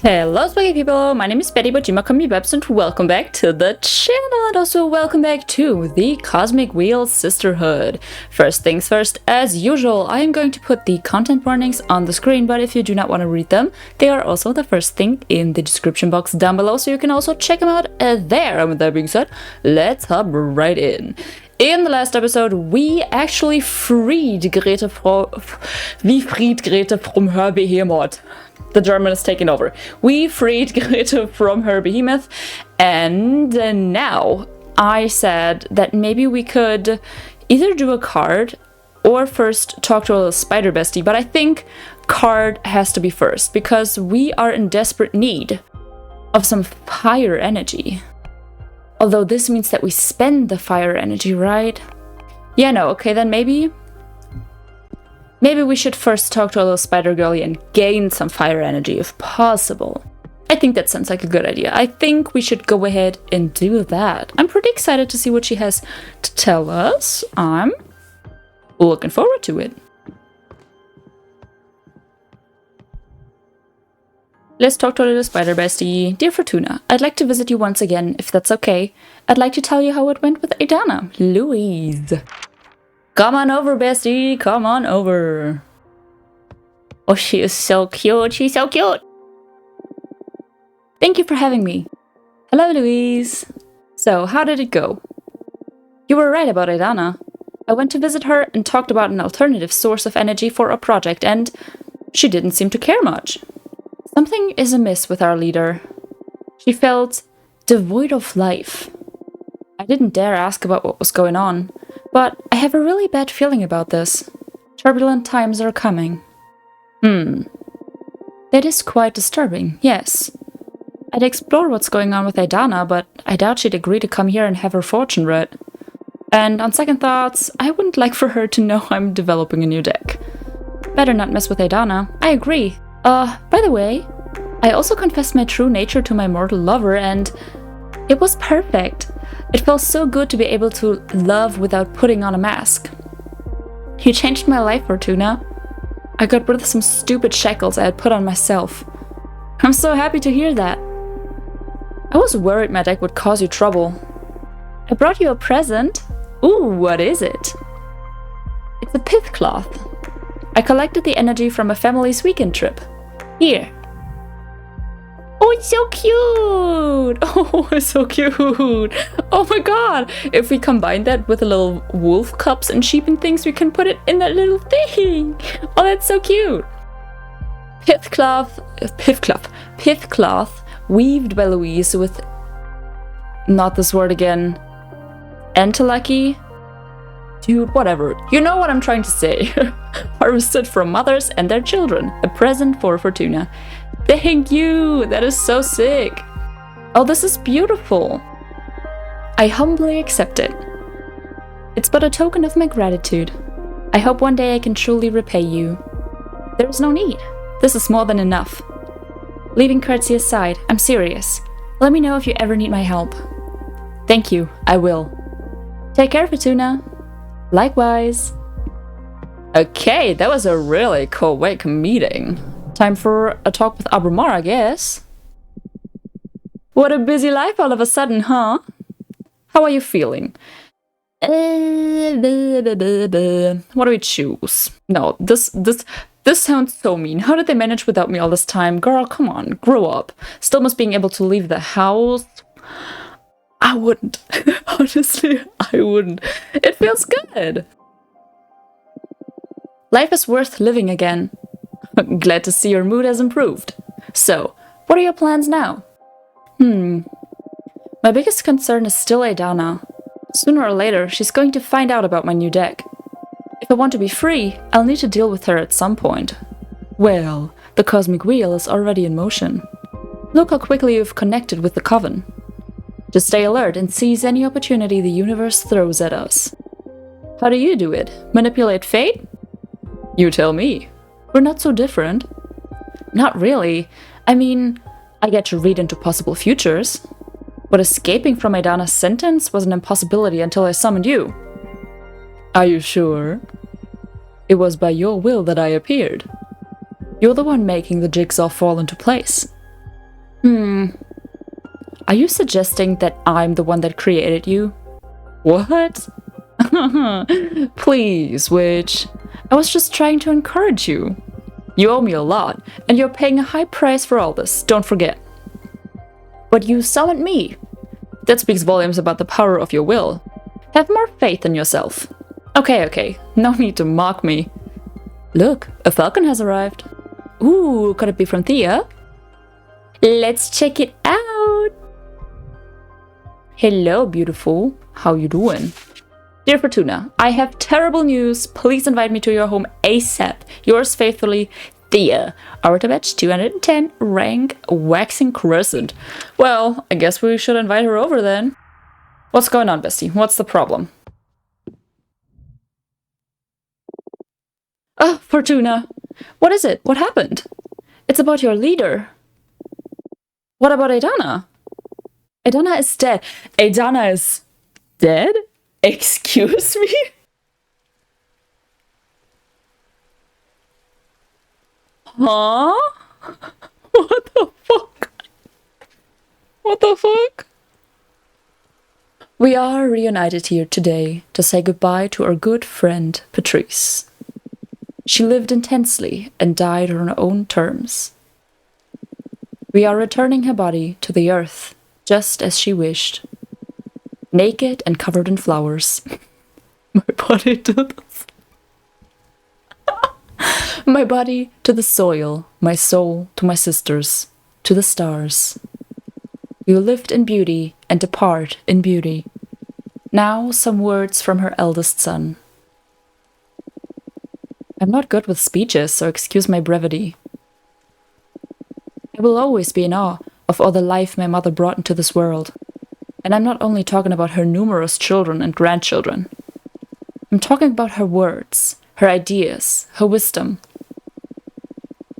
Hello spaghetti people, my name is Betty, but you might call me Babs, and welcome back to the channel, and also welcome back to the Cosmic Wheel Sisterhood. First things first, as usual, I am going to put the content warnings on the screen, but if you do not want to read them, they are also the first thing in the description box down below, so you can also check them out there. And with that being said, let's hop right in. In the last episode, we actually freed Grete from her behemoth. The German is taking over. We freed Grete from her behemoth, and now I said that maybe we could either do a card or first talk to a little spider bestie, but I think card has to be first because we are in desperate need of some fire energy. Although this means that we spend the fire energy, right? Yeah, no, okay, then maybe we should first talk to a little spider girlie and gain some fire energy if possible. I think that sounds like a good idea. I think we should go ahead and do that. I'm pretty excited to see what she has to tell us. I'm looking forward to it. Let's talk to a little spider bestie. Dear Fortuna, I'd like to visit you once again, if that's okay. I'd like to tell you how it went with Aedana. Louise. Come on over, bestie. Come on over. Oh, she is so cute. She's so cute. Thank you for having me. Hello, Louise. So, how did it go? You were right about Aedana. I went to visit her and talked about an alternative source of energy for a project, and she didn't seem to care much. Something is amiss with our leader. She felt devoid of life. I didn't dare ask about what was going on, but I have a really bad feeling about this. Turbulent times are coming. That is quite disturbing, yes. I'd explore what's going on with Aedana, but I doubt she'd agree to come here and have her fortune read. And on second thoughts, I wouldn't like for her to know I'm developing a new deck. Better not mess with Aedana. I agree. By the way, I also confessed my true nature to my mortal lover, and it was perfect. It felt so good to be able to love without putting on a mask. You changed my life, Fortuna. I got rid of some stupid shackles I had put on myself. I'm so happy to hear that. I was worried my deck would cause you trouble. I brought you a present. Ooh, what is it? It's a pith cloth. I collected the energy from a family's weekend trip. Here. Oh, it's so cute! Oh, it's so cute! Oh my god! If we combine that with the little wolf cups and sheep and things, we can put it in that little thing! Oh, that's so cute! Pith cloth, weaved by Louise with... not this word again. Entelechy? Dude, whatever. You know what I'm trying to say. Harvested from mothers and their children. A present for Fortuna. Thank you! That is so sick! Oh, this is beautiful! I humbly accept it. It's but a token of my gratitude. I hope one day I can truly repay you. There is no need. This is more than enough. Leaving curtsy aside, I'm serious. Let me know if you ever need my help. Thank you, I will. Take care, Fortuna. Likewise. Okay, that was a really quick meeting. Time for a talk with Abrumar, I guess. What a busy life all of a sudden, huh? How are you feeling? What do we choose? No, this sounds so mean. How did they manage without me all this time? Girl, come on, grow up. Still must being able to leave the house. I wouldn't. Honestly, I wouldn't. It feels good. Life is worth living again. Glad to see your mood has improved. So, what are your plans now? My biggest concern is still Aedana. Sooner or later, she's going to find out about my new deck. If I want to be free, I'll need to deal with her at some point. Well, the Cosmic Wheel is already in motion. Look how quickly you've connected with the Coven. Just stay alert and seize any opportunity the universe throws at us. How do you do it? Manipulate fate? You tell me. We're not so different. Not really. I mean, I get to read into possible futures. But escaping from Aedana's sentence was an impossibility until I summoned you. Are you sure? It was by your will that I appeared. You're the one making the jigsaw fall into place. Are you suggesting that I'm the one that created you? What? Please, Witch. I was just trying to encourage you. You owe me a lot, and you're paying a high price for all this, don't forget. But you summoned me. That speaks volumes about the power of your will. Have more faith in yourself. Okay, no need to mock me. Look, a falcon has arrived. Ooh, could it be from Thea? Let's check it out. Hello, beautiful. How you doing? Dear Fortuna, I have terrible news. Please invite me to your home ASAP. Yours faithfully, Thea. Orator badge 210, rank waxing crescent. Well, I guess we should invite her over then. What's going on, bestie? What's the problem? Oh, Fortuna. What is it? What happened? It's about your leader. What about Aedana? Aedana is dead. Aedana is dead? Excuse me? Huh? What the fuck? What the fuck? We are reunited here today to say goodbye to our good friend, Patrice. She lived intensely and died on her own terms. We are returning her body to the earth, just as she wished. Naked and covered in flowers. My body to the... My body to the soil, my soul to my sisters, to the stars. We lived in beauty and depart in beauty. Now some words from her eldest son. I'm not good with speeches, so excuse my brevity. I will always be in awe of all the life my mother brought into this world. And I'm not only talking about her numerous children and grandchildren. I'm talking about her words, her ideas, her wisdom.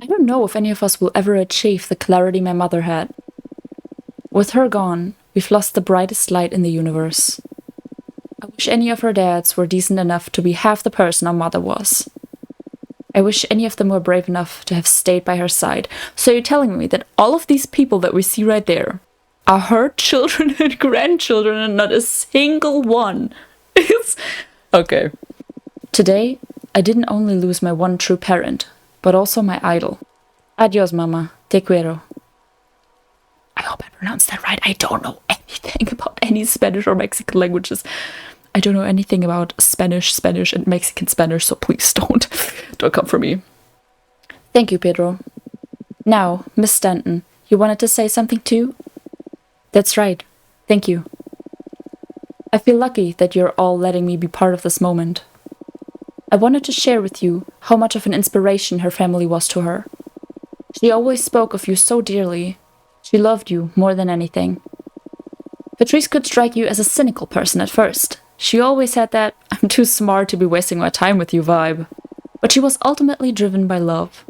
I don't know if any of us will ever achieve the clarity my mother had. With her gone, we've lost the brightest light in the universe. I wish any of our dads were decent enough to be half the person our mother was. I wish any of them were brave enough to have stayed by her side. So you're telling me that all of these people that we see right there are her children and grandchildren and not a single one is... Okay. Today, I didn't only lose my one true parent, but also my idol. Adios, mama. Te quiero. I hope I pronounced that right. I don't know anything about any Spanish or Mexican languages. I don't know anything about Spanish, and Mexican Spanish, so please don't come for me. Thank you, Pedro. Now, Miss Stanton, you wanted to say something too? That's right. Thank you. I feel lucky that you're all letting me be part of this moment. I wanted to share with you how much of an inspiration her family was to her. She always spoke of you so dearly. She loved you more than anything. Patrice could strike you as a cynical person at first. She always had that "I'm too smart to be wasting my time with you" vibe. But she was ultimately driven by love.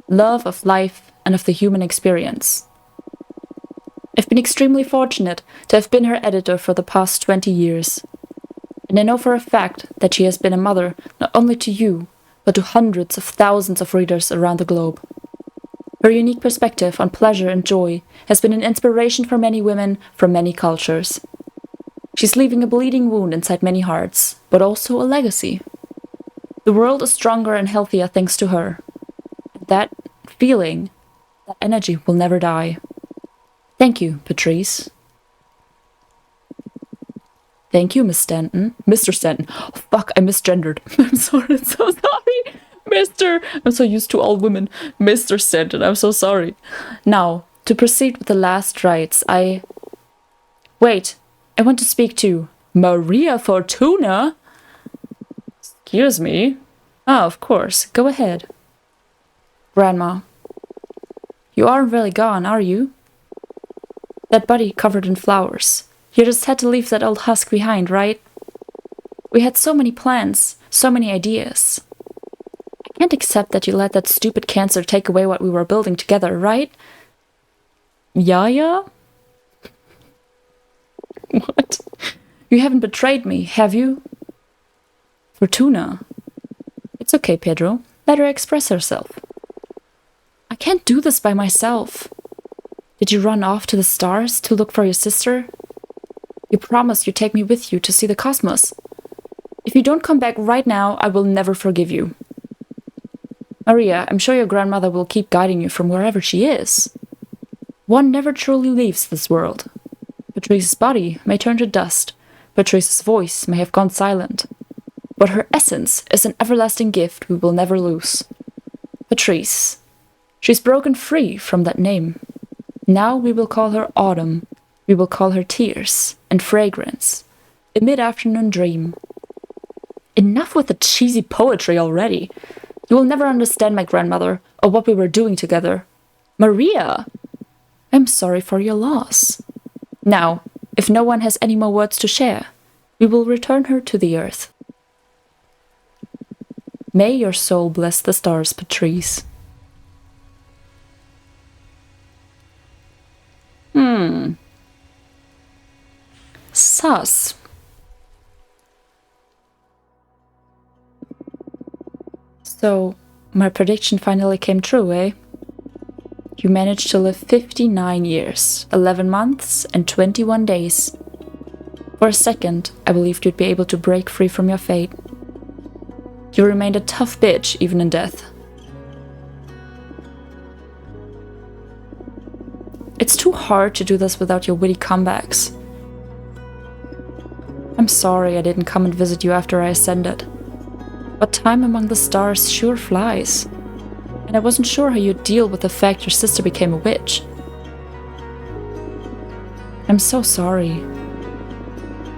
Love of life and of the human experience. I've been extremely fortunate to have been her editor for the past 20 years. And I know for a fact that she has been a mother not only to you, but to hundreds of thousands of readers around the globe. Her unique perspective on pleasure and joy has been an inspiration for many women from many cultures. She's leaving a bleeding wound inside many hearts, but also a legacy. The world is stronger and healthier thanks to her. That feeling, that energy will never die. Thank you, Patrice. Thank you, Miss Stanton. Mr. Stanton. Oh, fuck, I misgendered. I'm sorry, so sorry. Mr. I'm so used to all women. Mr. Stanton, I'm so sorry. Now, to proceed with the last rites, Wait, I want to speak to Maria Fortuna? Excuse me? Ah, of course. Go ahead. Grandma. You aren't really gone, are you? That body covered in flowers. You just had to leave that old husk behind, right? We had so many plans, so many ideas. I can't accept that you let that stupid cancer take away what we were building together, right? Yaya? What? You haven't betrayed me, have you? Fortuna. It's okay, Pedro. Let her express herself. I can't do this by myself. Did you run off to the stars to look for your sister? You promised you'd take me with you to see the cosmos. If you don't come back right now, I will never forgive you. Maria, I'm sure your grandmother will keep guiding you from wherever she is. One never truly leaves this world. Patrice's body may turn to dust. Patrice's voice may have gone silent. But her essence is an everlasting gift we will never lose. Patrice. She's broken free from that name. Now we will call her Autumn. We will call her Tears and Fragrance. A mid-afternoon dream. Enough with the cheesy poetry already. You will never understand my grandmother or what we were doing together. Maria! I'm sorry for your loss. Now, if no one has any more words to share, we will return her to the earth. May your soul bless the stars, Patrice. Sus. So, my prediction finally came true, eh? You managed to live 59 years, 11 months, and 21 days. For a second, I believed you'd be able to break free from your fate. You remained a tough bitch, even in death. It's too hard to do this without your witty comebacks. I'm sorry I didn't come and visit you after I ascended. But time among the stars sure flies. And I wasn't sure how you'd deal with the fact your sister became a witch. I'm so sorry.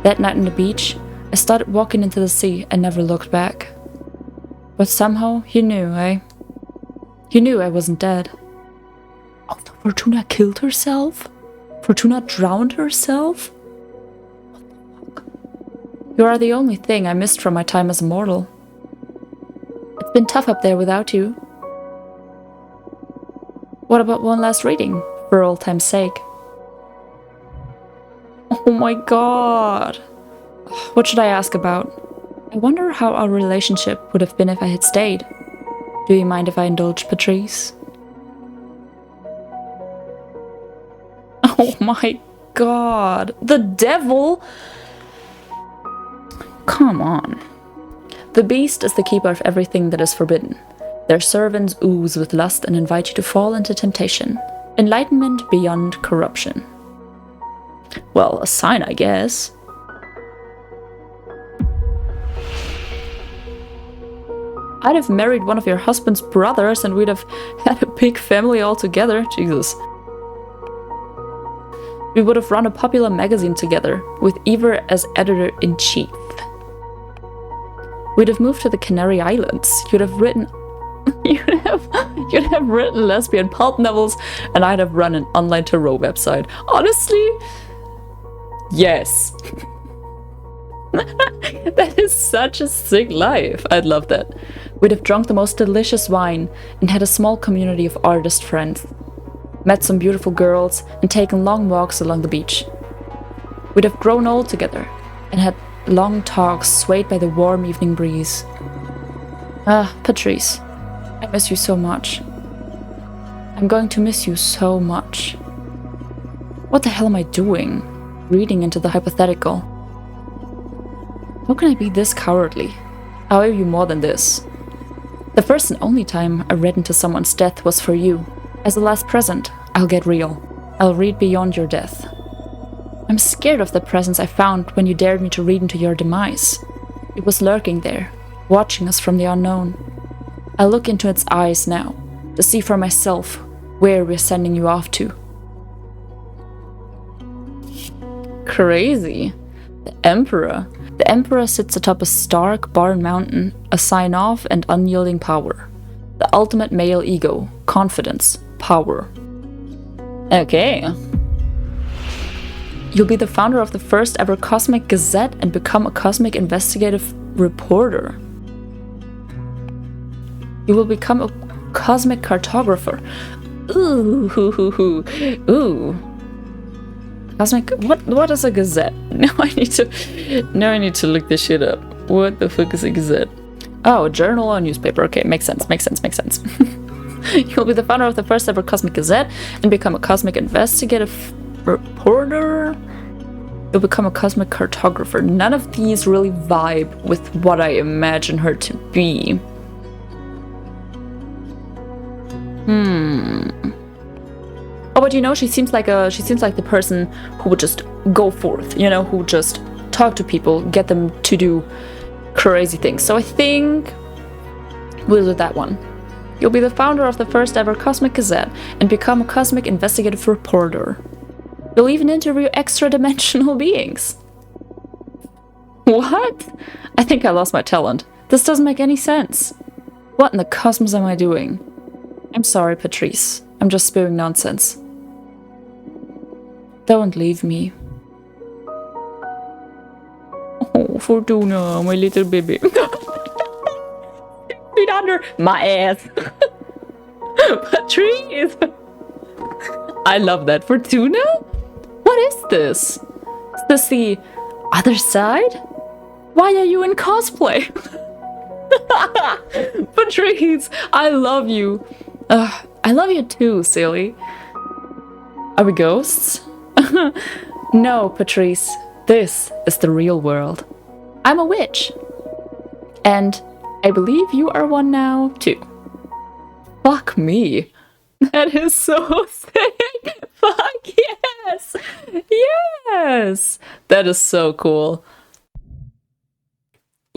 That night on the beach, I started walking into the sea and never looked back. But somehow you knew, eh? You knew I wasn't dead. Oh, Fortuna killed herself? Fortuna drowned herself? What the fuck? You are the only thing I missed from my time as a mortal. It's been tough up there without you. What about one last reading, for old time's sake? Oh my god! What should I ask about? I wonder how our relationship would have been if I had stayed. Do you mind if I indulge Patrice? Oh my god! The devil! Come on. The beast is the keeper of everything that is forbidden. Their servants ooze with lust and invite you to fall into temptation. Enlightenment beyond corruption. Well, a sign, I guess. I'd have married one of your husband's brothers and we'd have had a big family all together. Jesus. We would have run a popular magazine together, with Ever as editor-in-chief. We'd have moved to the Canary Islands. You'd have written lesbian pulp novels, and I'd have run an online tarot website. Honestly, yes. That is such a sick life. I'd love that. We'd have drunk the most delicious wine and had a small community of artist friends. Met some beautiful girls and taken long walks along the beach. We'd have grown old together and had long talks swayed by the warm evening breeze. Ah, Patrice, I miss you so much. I'm going to miss you so much. What the hell am I doing? Reading into the hypothetical. How can I be this cowardly? I owe you more than this. The first and only time I read into someone's death was for you. As a last present, I'll get real. I'll read beyond your death. I'm scared of the presence I found when you dared me to read into your demise. It was lurking there, watching us from the unknown. I'll look into its eyes now, to see for myself where we're sending you off to. Crazy. The Emperor. The Emperor sits atop a stark, barren mountain, a sign of and unyielding power. The ultimate male ego, confidence, power. Okay. You'll be the founder of the first ever Cosmic Gazette and become a cosmic investigative reporter. You will become a cosmic cartographer. Ooh. Cosmic. What is a gazette? Now I need to look this shit up. What the fuck is a gazette? Oh, a journal or newspaper. Okay, makes sense. You'll be the founder of the first ever Cosmic Gazette and become a cosmic investigative reporter. You'll become a cosmic cartographer. None of these really vibe with what I imagine her to be. Oh, but you know, she seems like the person who would just go forth, you know, who would just talk to people, get them to do crazy things. So I think we'll do that one. You'll be the founder of the first ever Cosmic Gazette and become a cosmic investigative reporter. You'll even interview extra-dimensional beings. What? I think I lost my talent. This doesn't make any sense. What in the cosmos am I doing? I'm sorry, Patrice. I'm just spewing nonsense. Don't leave me. Oh, Fortuna, my little baby. Feet under my ass. Patrice! I love that. Fortuna? What is this? Is this the other side? Why are you in cosplay? Patrice, I love you. I love you too, silly. Are we ghosts? No, Patrice. This is the real world. I'm a witch. And I believe you are one now, too. Fuck me. That is so sick. Fuck yes. Yes. That is so cool.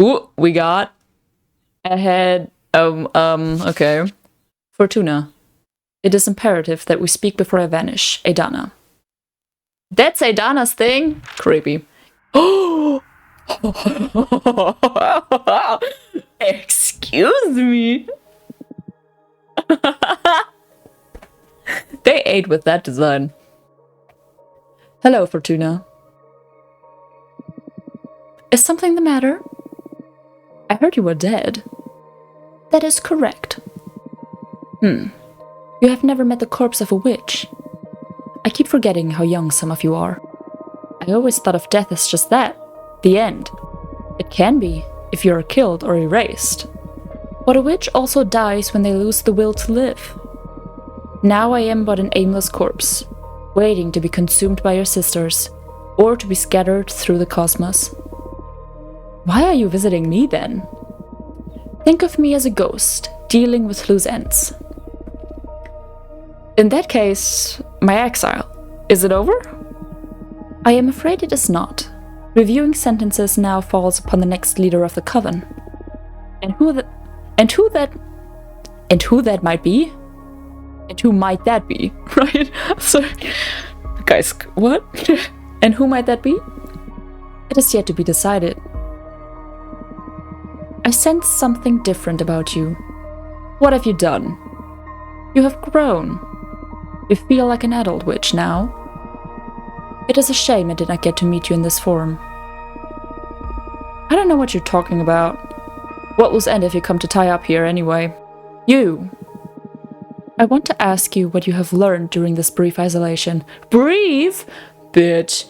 Ooh, we got ahead. Okay. Fortuna. It is imperative that we speak before I vanish. Aedana. That's Aedana's thing? Creepy. Oh! Excuse me. They ate with that design. Hello, Fortuna. Is something the matter? I heard you were dead. That is correct. You have never met the corpse of a witch. I keep forgetting how young some of you are. I always thought of death as just that, the end. It can be, if you are killed or erased. But a witch also dies when they lose the will to live. Now I am but an aimless corpse, waiting to be consumed by your sisters, or to be scattered through the cosmos. Why are you visiting me then? Think of me as a ghost, dealing with loose ends. In that case, my exile, is it over? I am afraid it is not. Reviewing sentences now falls upon the next leader of the coven. And who that might be? And who might that be? Right? So, guys, what? And who might that be? It is yet to be decided. I sense something different about you. What have you done? You have grown. You feel like an adult witch now. It is a shame I did not get to meet you in this form. I don't know what you're talking about. What will end if you come to tie up here anyway? You. I want to ask you what you have learned during this brief isolation. Brief? Bitch.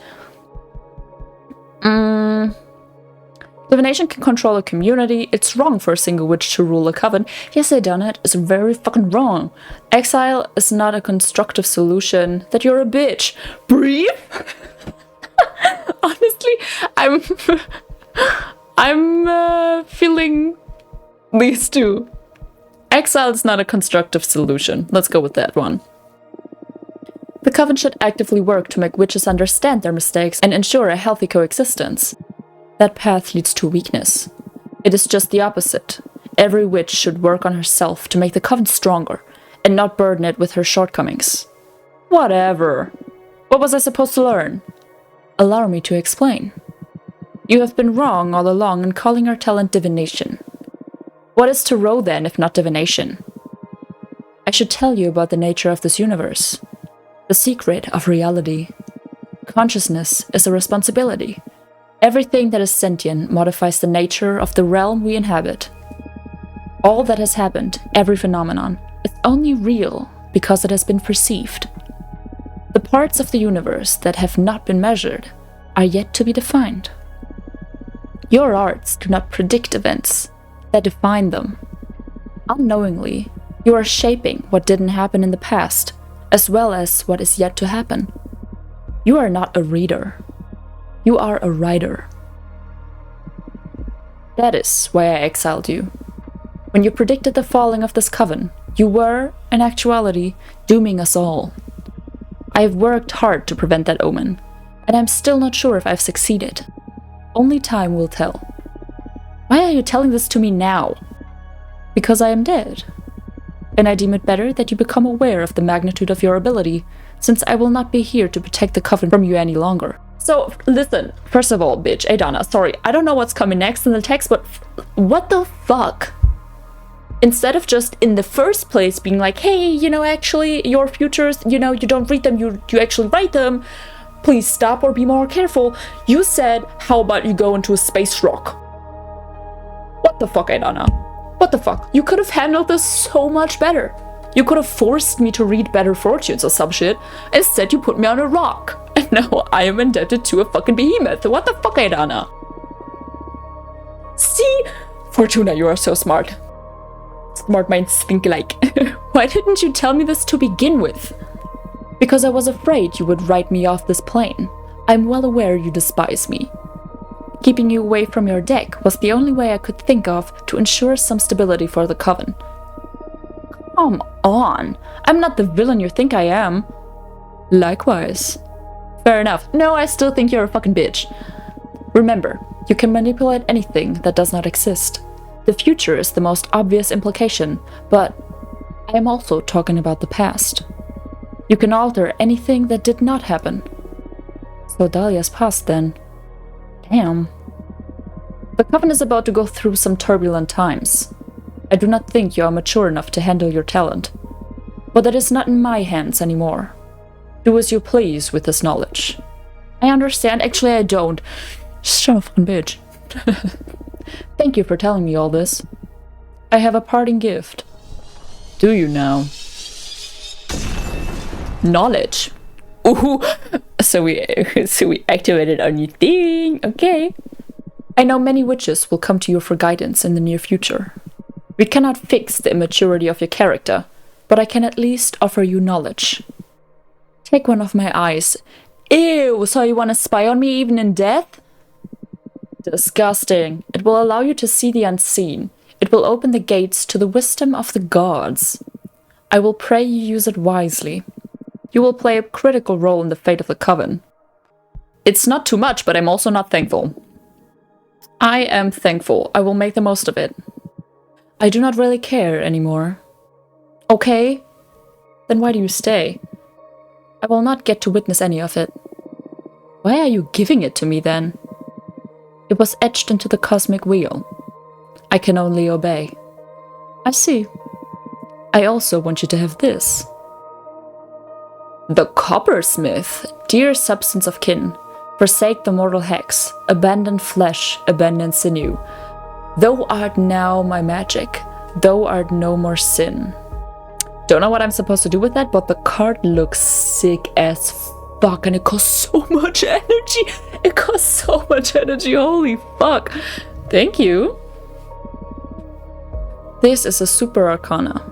Divination can control a community. It's wrong for a single witch to rule a coven. Yes, Aedana, it is very fucking wrong. Exile is not a constructive solution. That you're a bitch. Brief? Honestly, I'm feeling these two. Exile is not a constructive solution. Let's go with that one. The coven should actively work to make witches understand their mistakes and ensure a healthy coexistence. That path leads to weakness. It is just the opposite. Every witch should work on herself to make the coven stronger and not burden it with her shortcomings. Whatever. What was I supposed to learn? Allow me to explain. You have been wrong all along in calling our talent divination. What is tarot then, if not divination? I should tell you about the nature of this universe. The secret of reality. Consciousness is a responsibility. Everything that is sentient modifies the nature of the realm we inhabit. All that has happened, every phenomenon, is only real because it has been perceived. The parts of the universe that have not been measured are yet to be defined. Your arts do not predict events, they define them. Unknowingly, You are shaping what didn't happen in the past, as well as what is yet to happen. You are not a reader. You are a writer. That is why I exiled you. When you predicted the falling of this coven, you were, in actuality, dooming us all. I have worked hard to prevent that omen, and I'm still not sure if I've succeeded. Only time will tell. Why are you telling this to me now? Because I am dead. And I deem it better that you become aware of the magnitude of your ability, since I will not be here to protect the coven from you any longer. So, listen, first of all, bitch, Aedana, sorry, I don't know what's coming next in the text, but what the fuck? Instead of just in the first place being like, hey, you know, actually, your futures, you know, you don't read them, you actually write them, please stop or be more careful, you said, how about you go into a space rock? What the fuck, Aedana? What the fuck? You could have handled this so much better. You could have forced me to read Better Fortunes or some shit. Instead, you put me on a rock. And now I am indebted to a fucking behemoth. What the fuck, Aedana? See? Fortuna, you are so smart. Smart minds think alike. Why didn't you tell me this to begin with? Because I was afraid you would write me off this plane. I'm well aware you despise me. Keeping you away from your deck was the only way I could think of to ensure some stability for the coven. Come on, I'm not the villain you think I am. Likewise. Fair enough. No, I still think you're a fucking bitch. Remember, you can manipulate anything that does not exist. The future is the most obvious implication, but I am also talking about the past. You can alter anything that did not happen. So Dahlia's past then. Damn. The coven is about to go through some turbulent times. I do not think you are mature enough to handle your talent. But that is not in my hands anymore. Do as you please with this knowledge. I understand. Actually, I don't. Shut up, fucking bitch. Thank you for telling me all this. I have a parting gift. Do you now? Knowledge. Ooh. So we activated our new thing. Okay. I know many witches will come to you for guidance in the near future. We cannot fix the immaturity of your character, but I can at least offer you knowledge. Take one of my eyes. Ew, so you want to spy on me even in death? Disgusting. It will allow you to see the unseen. It will open the gates to the wisdom of the gods. I will pray you use it wisely. You will play a critical role in the fate of the coven. It's not too much, but I'm also not thankful. I am thankful. I will make the most of it. I do not really care anymore. Okay, then why do you stay? I will not get to witness any of it. Why are you giving it to me then? It was etched into the cosmic wheel. I can only obey. I see. I also want you to have this. The Coppersmith, dear substance of kin, forsake the mortal hex, abandon flesh, abandon sinew. Thou art now my magic, thou art no more sin. Don't know what I'm supposed to do with that, but the card looks sick as fuck and it costs so much energy. It costs so much energy, holy fuck. Thank you. This is a super arcana.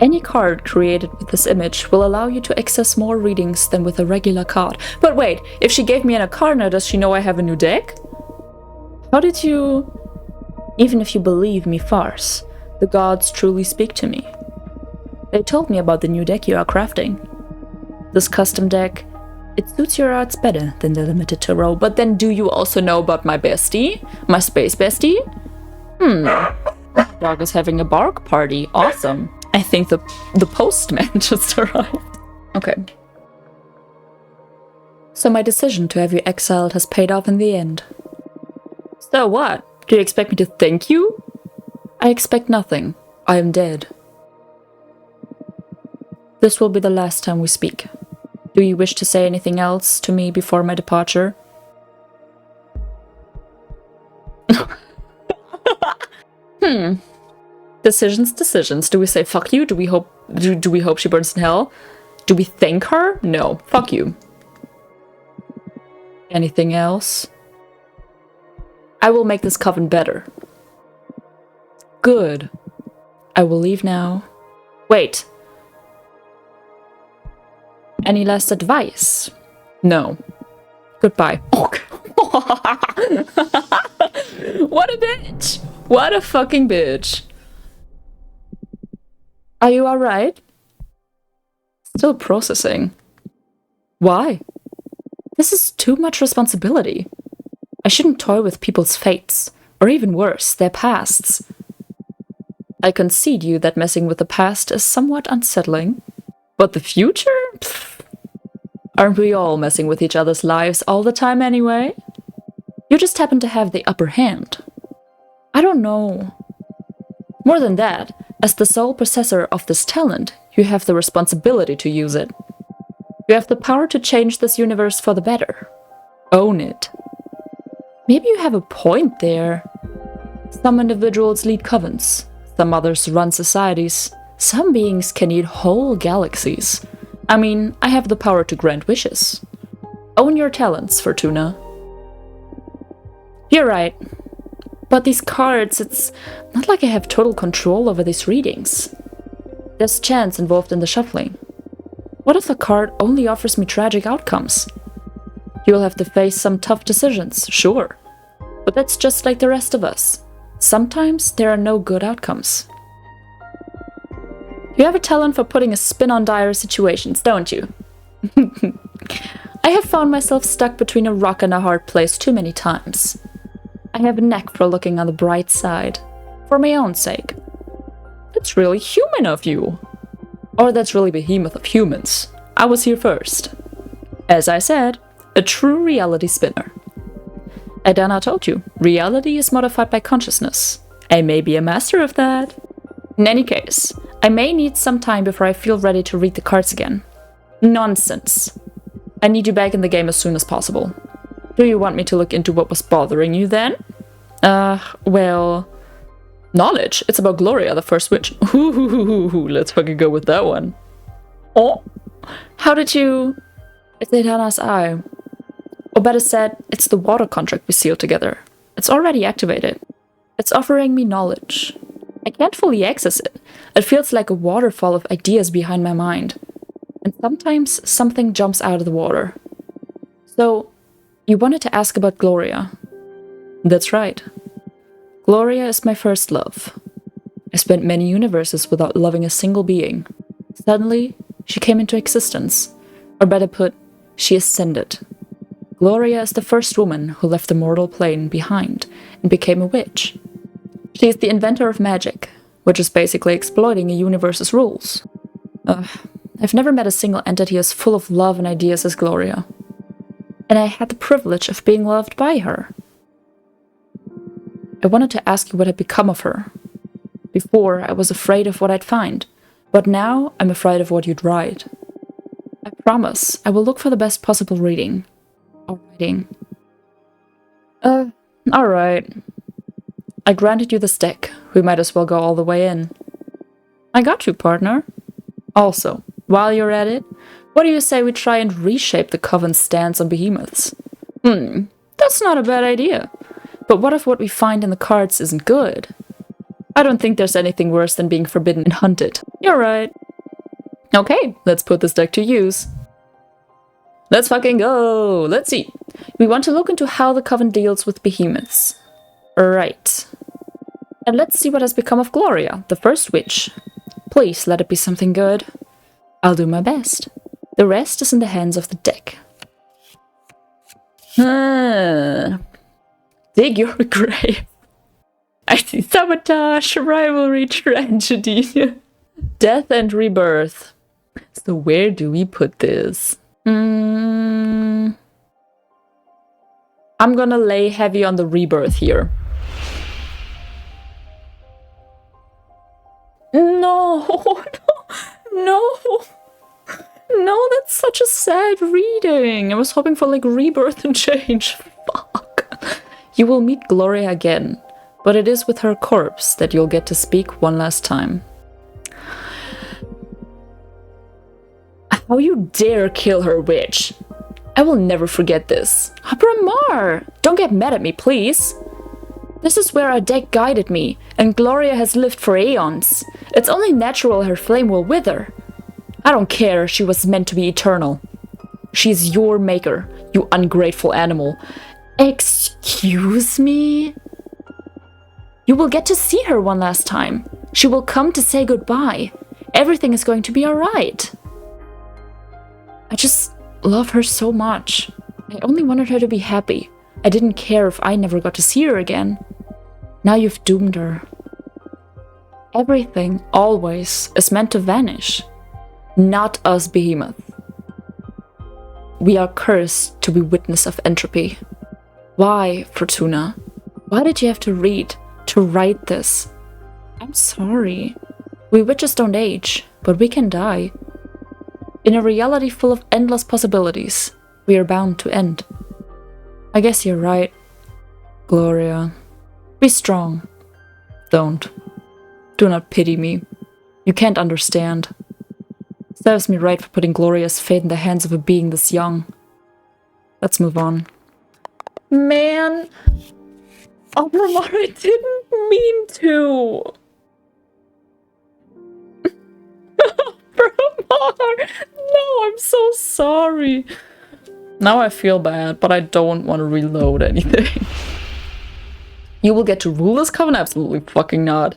Any card created with this image will allow you to access more readings than with a regular card. But wait, if she gave me an arcana, does she know I have a new deck? How did you... Even if you believe me farce, the gods truly speak to me. They told me about the new deck you are crafting. This custom deck, it suits your arts better than the limited tarot. But then do you also know about my bestie? My space bestie? Dog is having a bark party. Awesome. I think the postman just arrived. Okay. So my decision to have you exiled has paid off in the end. So what? Do you expect me to thank you? I expect nothing. I am dead. This will be the last time we speak. Do you wish to say anything else to me before my departure? Decisions. Do we say fuck you? Do we hope she burns in hell? Do we thank her? No. Fuck you. Anything else? I will make this coven better. Good. I will leave now. Wait. Any last advice? No. Goodbye. Okay. What a bitch! What a fucking bitch! Are you alright? Still processing. Why? This is too much responsibility. I shouldn't toy with people's fates, or even worse, their pasts. I concede you that messing with the past is somewhat unsettling. But the future? Pfft. Aren't we all messing with each other's lives all the time anyway? You just happen to have the upper hand. I don't know. More than that, as the sole possessor of this talent, you have the responsibility to use it. You have the power to change this universe for the better. Own it. Maybe you have a point there. Some individuals lead covens, some others run societies, some beings can eat whole galaxies. I mean, I have the power to grant wishes. Own your talents, Fortuna. You're right. But these cards, it's not like I have total control over these readings. There's chance involved in the shuffling. What if a card only offers me tragic outcomes? You'll have to face some tough decisions, sure. But that's just like the rest of us. Sometimes there are no good outcomes. You have a talent for putting a spin on dire situations, don't you? I have found myself stuck between a rock and a hard place too many times. I have a knack for looking on the bright side, for my own sake. That's really human of you. Or that's really behemoth of humans. I was here first. As I said, a true reality spinner. Aedana told you, reality is modified by consciousness. I may be a master of that. In any case, I may need some time before I feel ready to read the cards again. Nonsense. I need you back in the game as soon as possible. Do you want me to look into what was bothering you then? Well... Knowledge. It's about Gloria, the first witch. Ooh, let's fucking go with that one. Oh, how did you... It's Aedana's eye. Or better said, it's the water contract we sealed together. It's already activated. It's offering me knowledge. I can't fully access it. It feels like a waterfall of ideas behind my mind. And sometimes something jumps out of the water. So, you wanted to ask about Gloria. That's right. Gloria is my first love. I spent many universes without loving a single being. Suddenly, she came into existence. Or better put, she ascended. Gloria is the first woman who left the mortal plane behind and became a witch. She is the inventor of magic, which is basically exploiting a universe's rules. I've never met a single entity as full of love and ideas as Gloria. And I had the privilege of being loved by her. I wanted to ask you what had become of her. Before, I was afraid of what I'd find, but now I'm afraid of what you'd write. I promise I will look for the best possible reading. Or writing. Alright. I granted you this deck. We might as well go all the way in. I got you, partner. Also, while you're at it, what do you say we try and reshape the Coven's stance on behemoths? That's not a bad idea. But what if what we find in the cards isn't good? I don't think there's anything worse than being forbidden and hunted. You're right. Okay, let's put this deck to use. Let's fucking go! Let's see. We want to look into how the Coven deals with behemoths. Right. And let's see what has become of Gloria, the first witch. Please let it be something good. I'll do my best. The rest is in the hands of the deck. Dig your grave. I see sabotage, rivalry, tragedy, death and rebirth. So where do we put this? I'm gonna lay heavy on the rebirth here. No, no, that's such a sad reading. I was hoping for like rebirth and change. Fuck. You will meet Gloria again, but it is with her corpse that you'll get to speak one last time. How you dare kill her, witch! I will never forget this. Abramar! Don't get mad at me, please! This is where our deck guided me, and Gloria has lived for aeons. It's only natural her flame will wither. I don't care, she was meant to be eternal. She's your maker, you ungrateful animal. Excuse me? You will get to see her one last time. She will come to say goodbye. Everything is going to be alright. I just love her so much. I only wanted her to be happy. I didn't care if I never got to see her again. Now you've doomed her. Everything, always, is meant to vanish. Not us, Behemoth. We are cursed to be witness of entropy. Why, Fortuna? Why did you have to write this? I'm sorry. We witches don't age, but we can die. In a reality full of endless possibilities, we are bound to end. I guess you're right, Gloria. Be strong. Don't. Do not pity me. You can't understand. Serves me right for putting Gloria's fate in the hands of a being this young. Let's move on. Man! Obramar, I didn't mean to! Obramar! No, I'm so sorry. Now I feel bad, but I don't want to reload anything. You will get to rule this coven? Absolutely fucking not.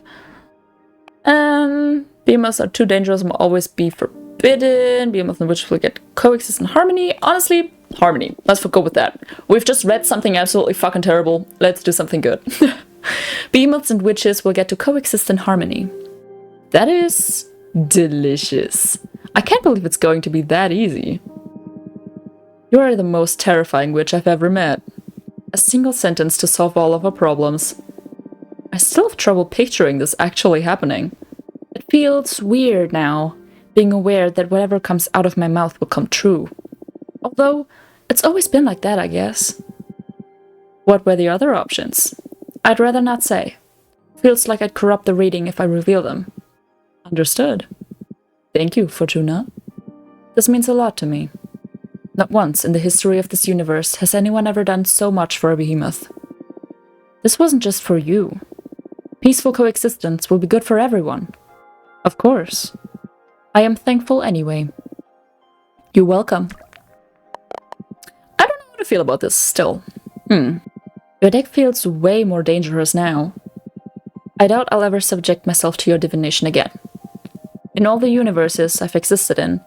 Behemoths are too dangerous and will always be forbidden. Behemoth and witches will get coexist in harmony. Honestly, harmony. Let's go with that. We've just read something absolutely fucking terrible. Let's do something good. Behemoths and witches will get to coexist in harmony. That is delicious. I can't believe it's going to be that easy. You are the most terrifying witch I've ever met. A single sentence to solve all of our problems. I still have trouble picturing this actually happening. It feels weird now, being aware that whatever comes out of my mouth will come true. Although, it's always been like that, I guess. What were the other options? I'd rather not say. Feels like I'd corrupt the reading if I reveal them. Understood. Thank you, Fortuna. This means a lot to me. Not once in the history of this universe has anyone ever done so much for a behemoth. This wasn't just for you. Peaceful coexistence will be good for everyone. Of course. I am thankful anyway. You're welcome. I don't know how to feel about this still. Your deck feels way more dangerous now. I doubt I'll ever subject myself to your divination again. In all the universes I've existed in,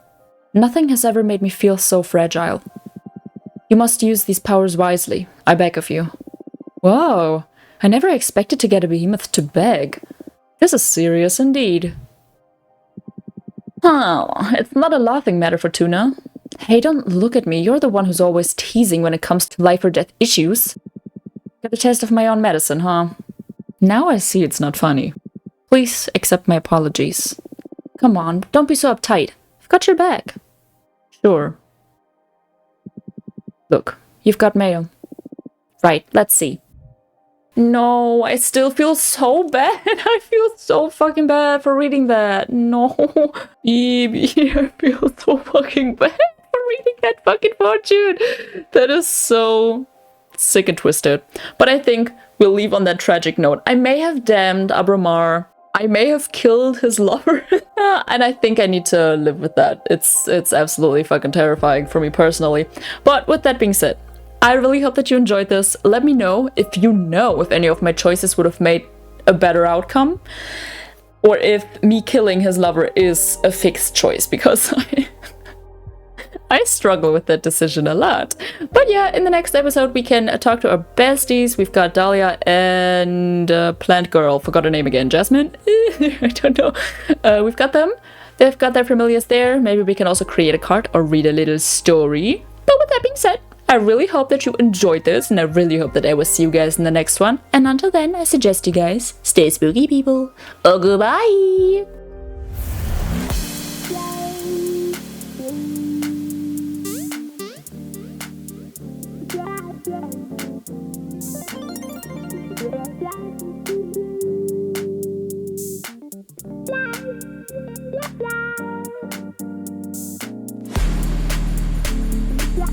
nothing has ever made me feel so fragile. You must use these powers wisely, I beg of you. Whoa, I never expected to get a behemoth to beg. This is serious indeed. Oh, it's not a laughing matter, Fortuna. Hey, don't look at me, you're the one who's always teasing when it comes to life or death issues. Got a taste of my own medicine, huh? Now I see it's not funny. Please accept my apologies. Come on, don't be so uptight. I've got your back. Sure. Look, you've got mail. Right, let's see. No, I still feel so bad. I feel so fucking bad for reading that. No. Baby, I feel so fucking bad for reading that fucking fortune. That is so sick and twisted. But I think we'll leave on that tragic note. I may have damned Abramar. I may have killed his lover. And I think I need to live with that. It's absolutely fucking terrifying for me personally. But with that being said, I really hope that you enjoyed this. Let me know if you know if any of my choices would have made a better outcome. Or if me killing his lover is a fixed choice, because I struggle with that decision a lot. But yeah, in the next episode we can talk to our besties. We've got Dahlia and Plant Girl. Forgot her name again. Jasmine? I don't know. We've got them. They've got their familiars there. Maybe we can also create a card or read a little story. But with that being said, I really hope that you enjoyed this, and I really hope that I will see you guys in the next one. And until then, I suggest you guys stay spooky, people. Oh, goodbye!